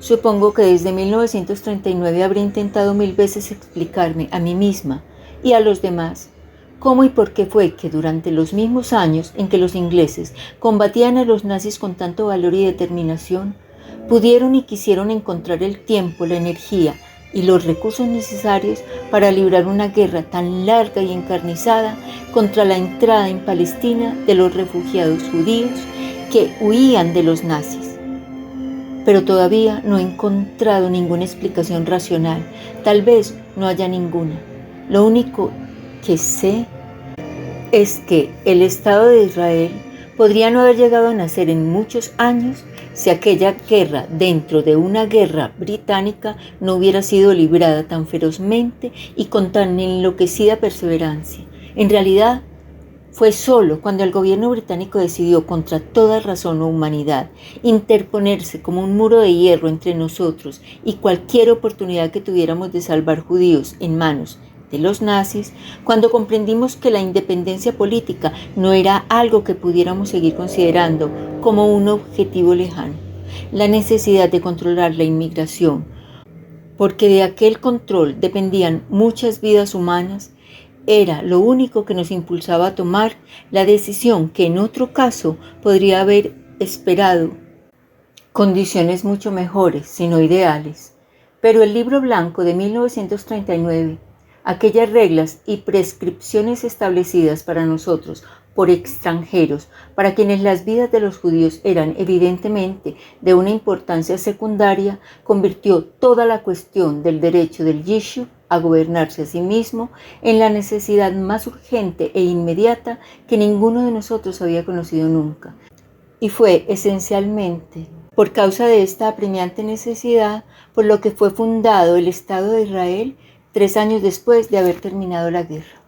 Supongo que desde 1939 habré intentado 1000 veces explicarme a mí misma y a los demás cómo y por qué fue que durante los mismos años en que los ingleses combatían a los nazis con tanto valor y determinación, pudieron y quisieron encontrar el tiempo, la energía y los recursos necesarios para librar una guerra tan larga y encarnizada contra la entrada en Palestina de los refugiados judíos que huían de los nazis. Pero todavía no he encontrado ninguna explicación racional, tal vez no haya ninguna. Lo único que sé es que el Estado de Israel podría no haber llegado a nacer en muchos años si aquella guerra dentro de una guerra británica no hubiera sido librada tan ferozmente y con tan enloquecida perseverancia. En realidad, fue solo cuando el gobierno británico decidió, contra toda razón o humanidad, interponerse como un muro de hierro entre nosotros y cualquier oportunidad que tuviéramos de salvar judíos en manos de los nazis, cuando comprendimos que la independencia política no era algo que pudiéramos seguir considerando como un objetivo lejano. La necesidad de controlar la inmigración, porque de aquel control dependían muchas vidas humanas, era lo único que nos impulsaba a tomar la decisión que en otro caso podría haber esperado condiciones mucho mejores, si no ideales. Pero el Libro Blanco de 1939, aquellas reglas y prescripciones establecidas para nosotros por extranjeros, para quienes las vidas de los judíos eran evidentemente de una importancia secundaria, convirtió toda la cuestión del derecho del Yishuv a gobernarse a sí mismo en la necesidad más urgente e inmediata que ninguno de nosotros había conocido nunca. Y fue esencialmente por causa de esta apremiante necesidad por lo que fue fundado el Estado de Israel 3 años después de haber terminado la guerra.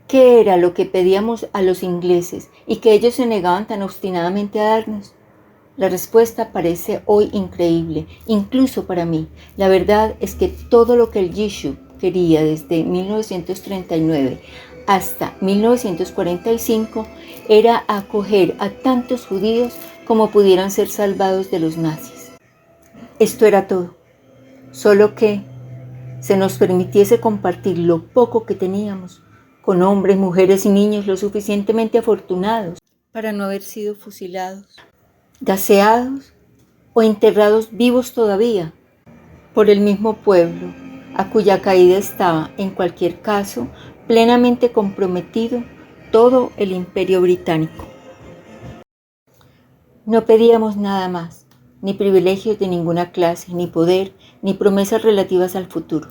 ¿Qué era lo que pedíamos a los ingleses y que ellos se negaban tan obstinadamente a darnos? La respuesta parece hoy increíble, incluso para mí. La verdad es que todo lo que el Yishuv quería desde 1939 hasta 1945 era acoger a tantos judíos como pudieran ser salvados de los nazis. Esto era todo, solo que se nos permitiese compartir lo poco que teníamos con hombres, mujeres y niños lo suficientemente afortunados para no haber sido fusilados, gaseados o enterrados vivos todavía por el mismo pueblo, a cuya caída estaba, en cualquier caso, plenamente comprometido todo el Imperio Británico. No pedíamos nada más, ni privilegios de ninguna clase, ni poder, ni promesas relativas al futuro.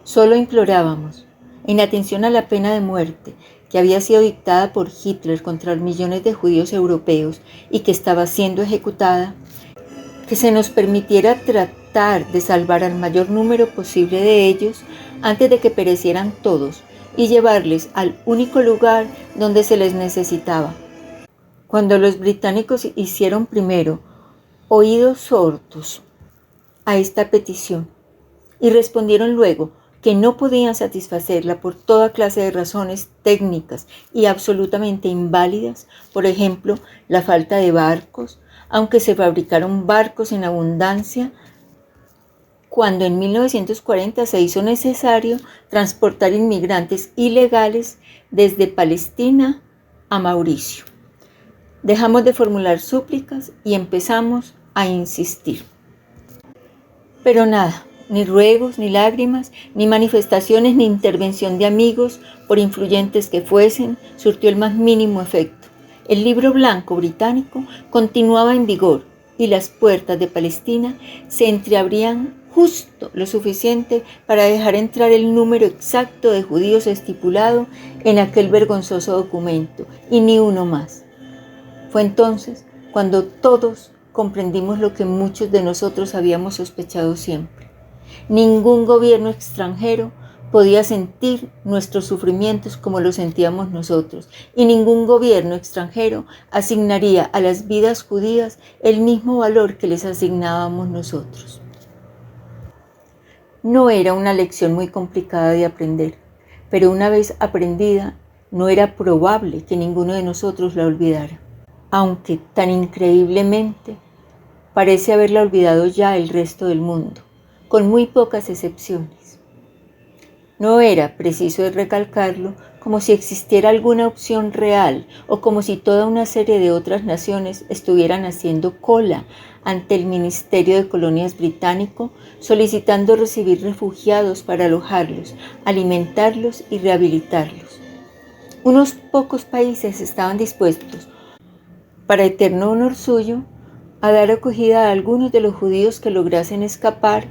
Solo implorábamos, en atención a la pena de muerte que había sido dictada por Hitler contra millones de judíos europeos y que estaba siendo ejecutada, que se nos permitiera tratar de salvar al mayor número posible de ellos antes de que perecieran todos y llevarles al único lugar donde se les necesitaba. Cuando los británicos hicieron primero oídos sordos a esta petición y respondieron luego que no podían satisfacerla por toda clase de razones técnicas y absolutamente inválidas, por ejemplo, la falta de barcos, aunque se fabricaron barcos en abundancia, cuando en 1940 se hizo necesario transportar inmigrantes ilegales desde Palestina a Mauricio. Dejamos de formular súplicas y empezamos a insistir. Pero nada, ni ruegos, ni lágrimas, ni manifestaciones, ni intervención de amigos, por influyentes que fuesen, surtió el más mínimo efecto. El Libro Blanco británico continuaba en vigor y las puertas de Palestina se entreabrían justo lo suficiente para dejar entrar el número exacto de judíos estipulado en aquel vergonzoso documento, y ni uno más. Fue entonces cuando todos comprendimos lo que muchos de nosotros habíamos sospechado siempre. Ningún gobierno extranjero podía sentir nuestros sufrimientos como los sentíamos nosotros, y ningún gobierno extranjero asignaría a las vidas judías el mismo valor que les asignábamos nosotros. No era una lección muy complicada de aprender, pero una vez aprendida, no era probable que ninguno de nosotros la olvidara. Aunque tan increíblemente parece haberla olvidado ya el resto del mundo, con muy pocas excepciones. No era preciso recalcarlo como si existiera alguna opción real o como si toda una serie de otras naciones estuvieran haciendo cola ante el Ministerio de Colonias británico solicitando recibir refugiados para alojarlos, alimentarlos y rehabilitarlos. Unos pocos países estaban dispuestos, para eterno honor suyo, a dar acogida a algunos de los judíos que lograsen escapar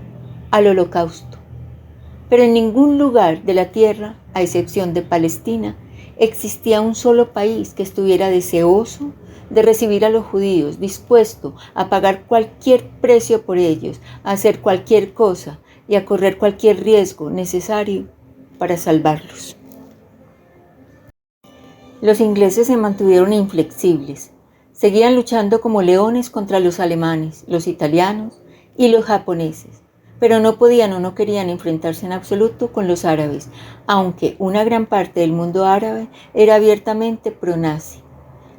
al Holocausto. Pero en ningún lugar de la tierra, a excepción de Palestina, existía un solo país que estuviera deseoso de recibir a los judíos, dispuesto a pagar cualquier precio por ellos, a hacer cualquier cosa y a correr cualquier riesgo necesario para salvarlos. Los ingleses se mantuvieron inflexibles, seguían luchando como leones contra los alemanes, los italianos y los japoneses, pero no podían o no querían enfrentarse en absoluto con los árabes, aunque una gran parte del mundo árabe era abiertamente pro-nazi.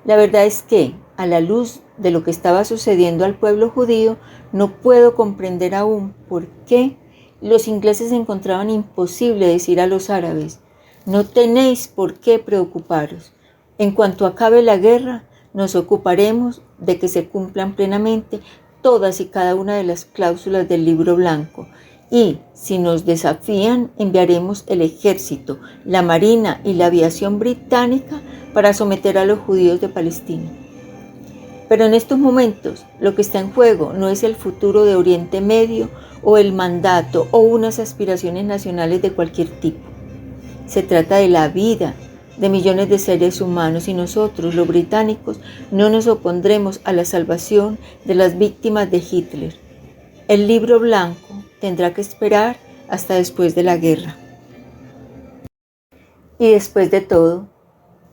La verdad es que, a la luz de lo que estaba sucediendo al pueblo judío, no puedo comprender aún por qué los ingleses encontraban imposible decir a los árabes: no tenéis por qué preocuparos. En cuanto acabe la guerra, nos ocuparemos de que se cumplan plenamente todas y cada una de las cláusulas del Libro Blanco. Y, si nos desafían, enviaremos el ejército, la marina y la aviación británica para someter a los judíos de Palestina. Pero en estos momentos, lo que está en juego no es el futuro de Oriente Medio o el mandato o unas aspiraciones nacionales de cualquier tipo. Se trata de la vida de millones de seres humanos y nosotros, los británicos, no nos opondremos a la salvación de las víctimas de Hitler. El Libro Blanco tendrá que esperar hasta después de la guerra. Y después de todo,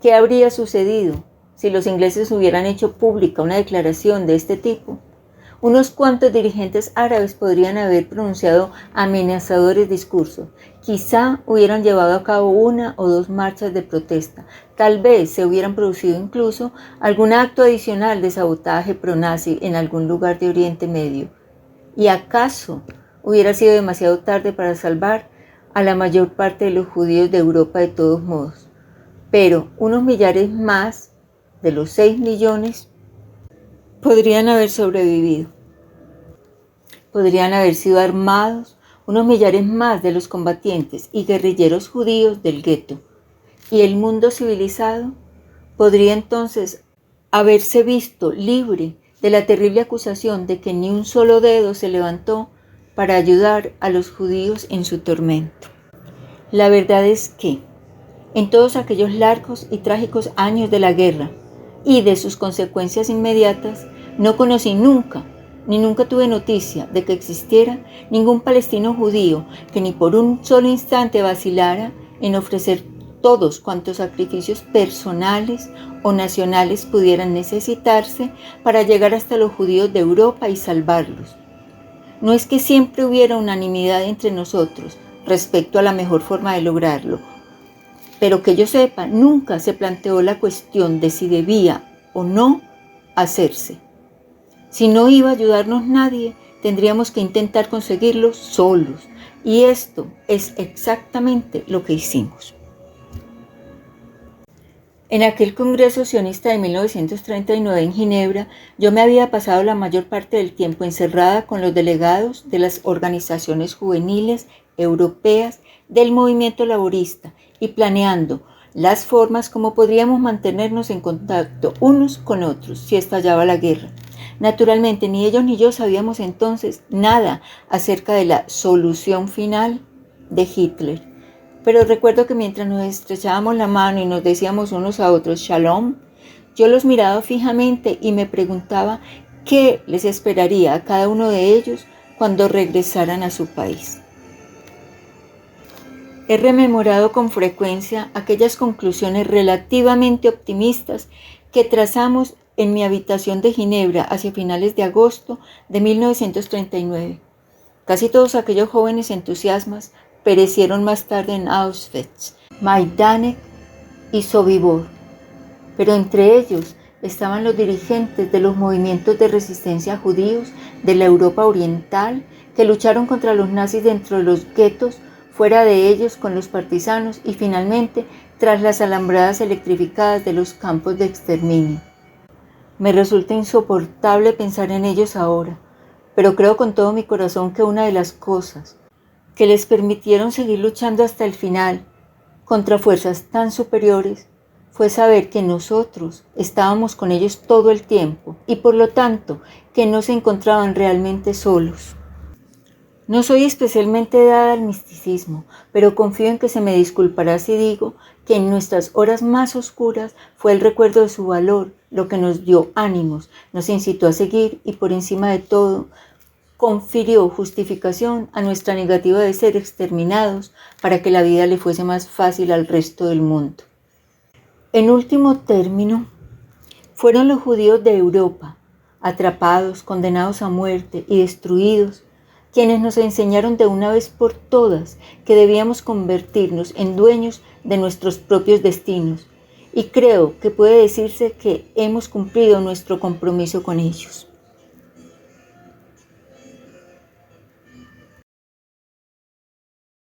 ¿qué habría sucedido si los ingleses hubieran hecho pública una declaración de este tipo? Unos cuantos dirigentes árabes podrían haber pronunciado amenazadores discursos. Quizá hubieran llevado a cabo 1 o 2 marchas de protesta. Tal vez se hubieran producido incluso algún acto adicional de sabotaje pro-nazi en algún lugar de Oriente Medio. ¿Y acaso hubiera sido demasiado tarde para salvar a la mayor parte de los judíos de Europa de todos modos? Pero unos millares más de los 6 millones podrían haber sobrevivido. Podrían haber sido armados unos millares más de los combatientes y guerrilleros judíos del gueto. Y el mundo civilizado podría entonces haberse visto libre de la terrible acusación de que ni un solo dedo se levantó para ayudar a los judíos en su tormento. La verdad es que, en todos aquellos largos y trágicos años de la guerra y de sus consecuencias inmediatas, no conocí nunca, ni nunca tuve noticia de que existiera ningún palestino judío que ni por un solo instante vacilara en ofrecer todos cuantos sacrificios personales o nacionales pudieran necesitarse para llegar hasta los judíos de Europa y salvarlos. No es que siempre hubiera unanimidad entre nosotros respecto a la mejor forma de lograrlo, pero que yo sepa, nunca se planteó la cuestión de si debía o no hacerse. Si no iba a ayudarnos nadie, tendríamos que intentar conseguirlo solos, y esto es exactamente lo que hicimos. En aquel Congreso Sionista de 1939 en Ginebra, yo me había pasado la mayor parte del tiempo encerrada con los delegados de las organizaciones juveniles europeas del movimiento laborista y planeando las formas como podríamos mantenernos en contacto unos con otros si estallaba la guerra. Naturalmente, ni ellos ni yo sabíamos entonces nada acerca de la solución final de Hitler. Pero recuerdo que mientras nos estrechábamos la mano y nos decíamos unos a otros Shalom, yo los miraba fijamente y me preguntaba qué les esperaría a cada uno de ellos cuando regresaran a su país. He rememorado con frecuencia aquellas conclusiones relativamente optimistas que trazamos en mi habitación de Ginebra hacia finales de agosto de 1939. Casi todos aquellos jóvenes entusiastas perecieron más tarde en Auschwitz, Majdanek y Sobibor. Pero entre ellos estaban los dirigentes de los movimientos de resistencia judíos de la Europa Oriental que lucharon contra los nazis dentro de los guetos, fuera de ellos con los partisanos y finalmente tras las alambradas electrificadas de los campos de exterminio. Me resulta insoportable pensar en ellos ahora, pero creo con todo mi corazón que una de las cosas que les permitieron seguir luchando hasta el final contra fuerzas tan superiores fue saber que nosotros estábamos con ellos todo el tiempo y por lo tanto que no se encontraban realmente solos. No soy especialmente dada al misticismo, pero confío en que se me disculpará si digo que en nuestras horas más oscuras fue el recuerdo de su valor lo que nos dio ánimos, nos incitó a seguir y por encima de todo confirió justificación a nuestra negativa de ser exterminados para que la vida le fuese más fácil al resto del mundo. En último término, fueron los judíos de Europa, atrapados, condenados a muerte y destruidos, quienes nos enseñaron de una vez por todas que debíamos convertirnos en dueños de nuestros propios destinos, y creo que puede decirse que hemos cumplido nuestro compromiso con ellos.